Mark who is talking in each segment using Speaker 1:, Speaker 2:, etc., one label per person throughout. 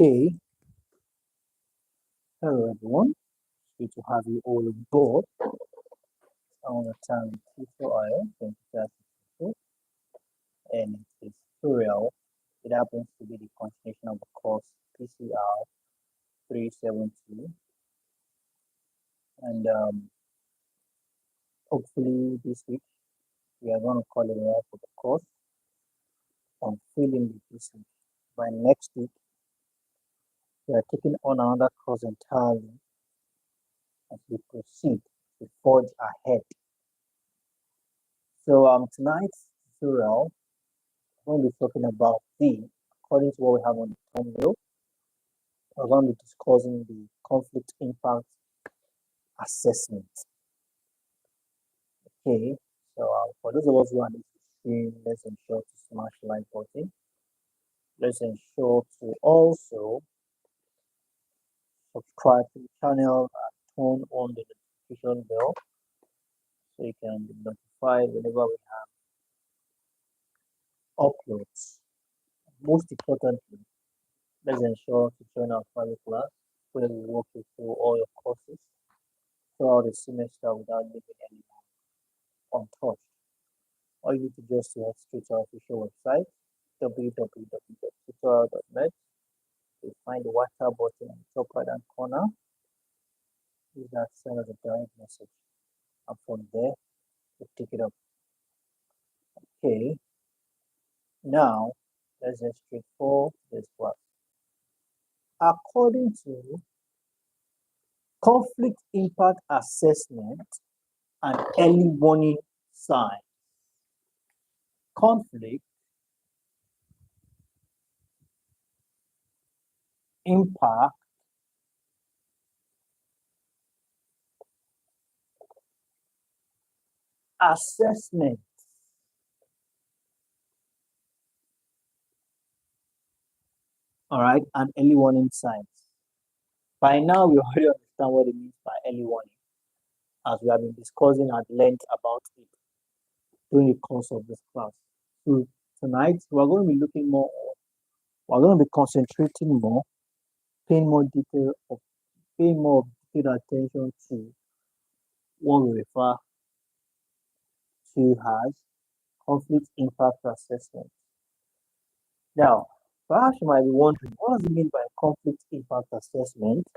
Speaker 1: Okay, hello everyone. Good to have you all on board. On the time tutorial 2032, and this tutorial it happens to be the continuation of the course PCR372, and hopefully this week we are going to call it off for the course on feeling the this week. By next week, we are taking on another course entirely as we proceed to forge ahead. So tonight's tutorial we're going to be talking about according to what we have on the thumbnail, we're going to be discussing the conflict impact assessment. Okay, so for those of us who are new to the stream, let's ensure to smash the like button. Let's ensure to also subscribe to the channel and turn on the notification bell so you can be notified whenever we have uploads. Most importantly, let's ensure to join our private class where we walk you through all your courses throughout the semester without leaving anyone untouched. All you need to do is to head straight to our official website, www.tutorial.net. You'll find the WhatsApp button in the top right hand corner. Use that send us a direct message, and from there, we'll take it up. Okay, now let's get straight for this class. According to conflict impact assessment and early warning signs, conflict impact assessment all right, and early warning signs. By now we already understand what it means by early warning, as we have been discussing at length about it during the course of this class. So tonight we're going to be looking more on, we're going to be concentrating more, paying more detailed attention to what we refer to as conflict impact assessment. Now, perhaps you might be wondering, what does it mean by conflict impact assessment?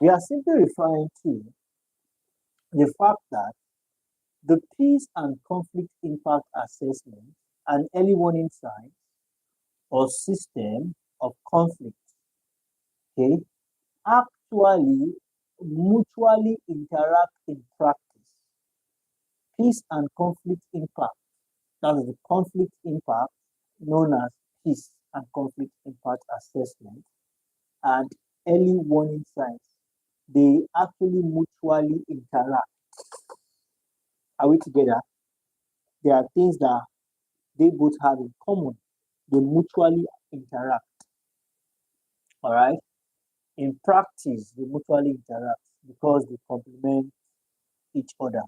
Speaker 1: We are simply referring to the fact that the peace and conflict impact assessment and early warning signs or system of conflict, okay, actually mutually interact in practice. Peace and conflict impact, that is the conflict impact known as peace and conflict impact assessment, and early warning signs, they actually mutually interact. Are we together? There are things that they both have in common. They mutually interact. All right? In practice, they mutually interact because they complement each other.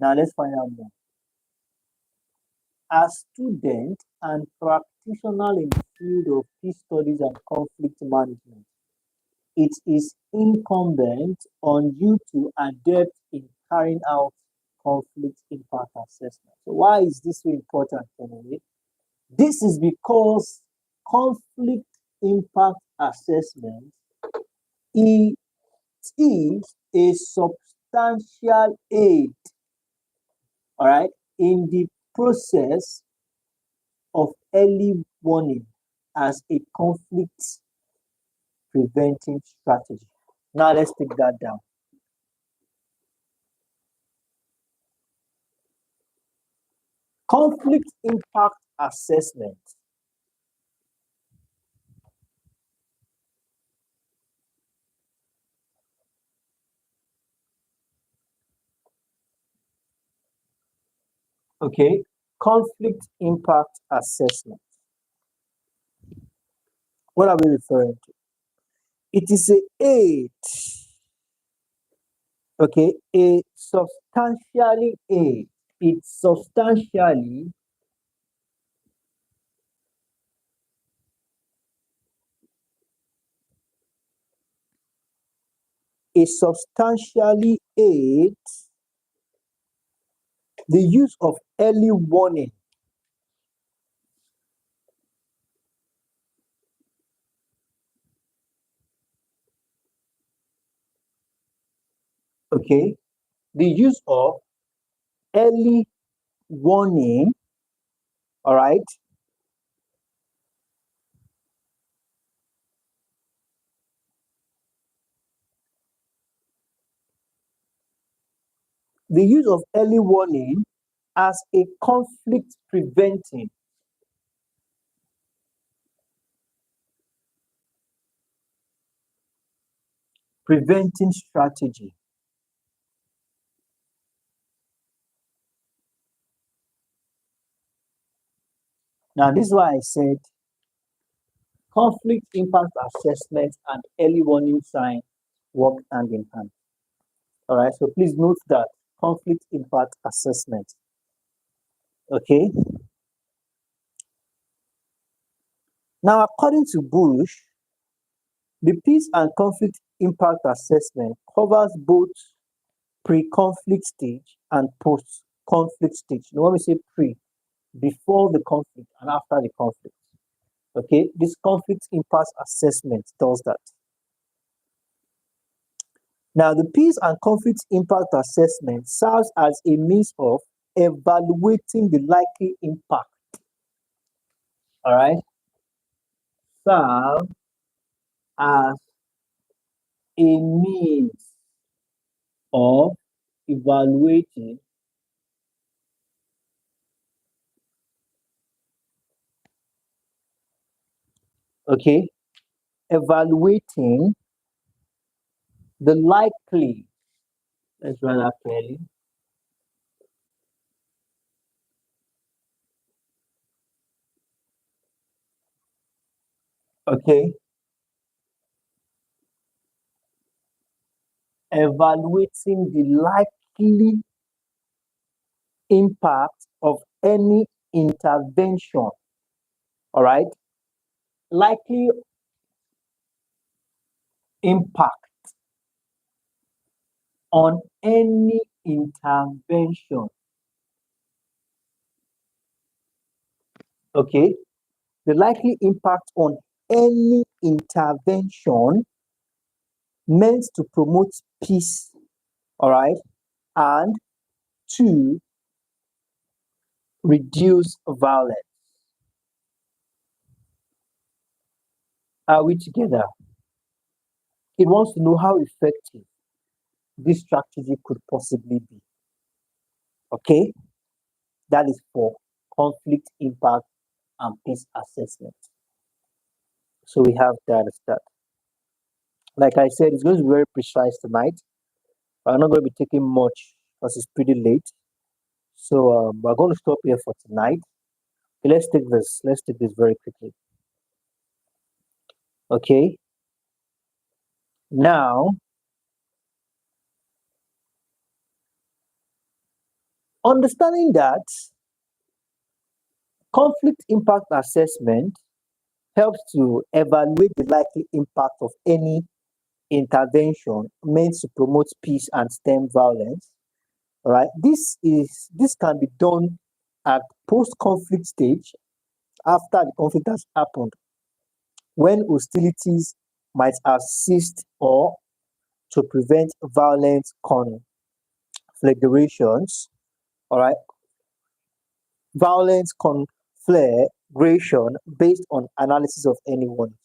Speaker 1: Now, let's find out more. As student and practitioner in the field of peace studies and conflict management, it is incumbent on you to adapt in carrying out conflict impact assessment. So why is this so important for me? This is because conflict impact assessment is a substantial aid, all right, in the process of early warning as a conflict preventing strategy. Now let's take that down. Conflict impact assessment okay, conflict impact assessment. What are we referring to? It is a aid, okay, a substantially aid. It substantially it substantially aids the use of early warning. Okay, the use of early warning, all right, the use of early warning as a conflict preventing strategy. Now, this is why I said conflict impact assessment and early warning sign work hand in hand. All right, so please note that conflict impact assessment. Okay, now according to Bush, the peace and conflict impact assessment covers both pre-conflict stage and post-conflict stage. Now, when we say pre, before the conflict and after the conflict. Okay, this conflict impact assessment does that. Now, the peace and conflict impact assessment serves as a means of evaluating the likely impact. All right, serve as a means of evaluating okay, evaluating the likely, let's write that clearly, okay, evaluating the likely impact of any intervention, all right, likely impact on any intervention, okay, the likely impact on any intervention meant to promote peace, all right, and to reduce violence. Are we together? It wants to know how effective this strategy could possibly be. Okay, that is for conflict impact and peace assessment. So we have that as that. Like I said, it's going to be very precise tonight. I'm not going to be taking much because it's pretty late. So we're going to stop here for tonight. Okay, let's take this. Let's take this very quickly. Okay. Now, understanding that conflict impact assessment helps to evaluate the likely impact of any intervention meant to promote peace and stem violence. All right, this can be done at post-conflict stage after the conflict has happened, when hostilities might have ceased, or to prevent violent conflagrations. All right, violent conflagration based on analysis of any warnings.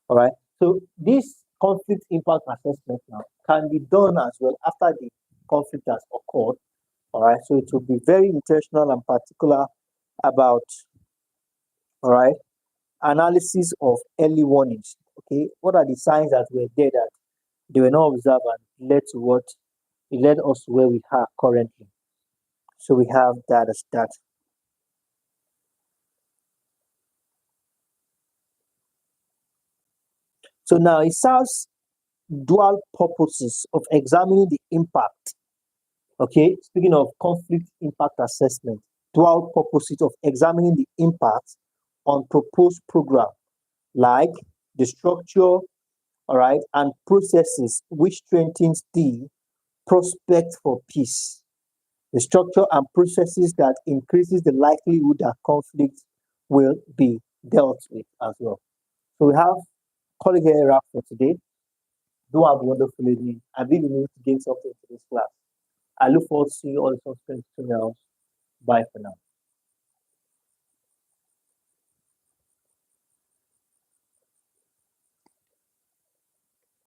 Speaker 1: All right, so this conflict impact assessment now can be done as well after the conflict has occurred. All right, so it will be very intentional and particular about, all right, analysis of early warnings. Okay, what are the signs that were there that they were not observed and led to what it led us to where we are currently. So we have that as that. So now it serves dual purposes of examining the impact. Okay, speaking of conflict impact assessment, dual purposes of examining the impact on proposed program, like the structure, all right, and processes which strengthens the prospect for peace. The structure and processes that increases the likelihood that conflict will be dealt with as well. So we have calling here a wrap for today. Do have a wonderful evening. I believe you need to gain something to this class. I look forward to seeing you all in subsequent tutorials. Bye for now.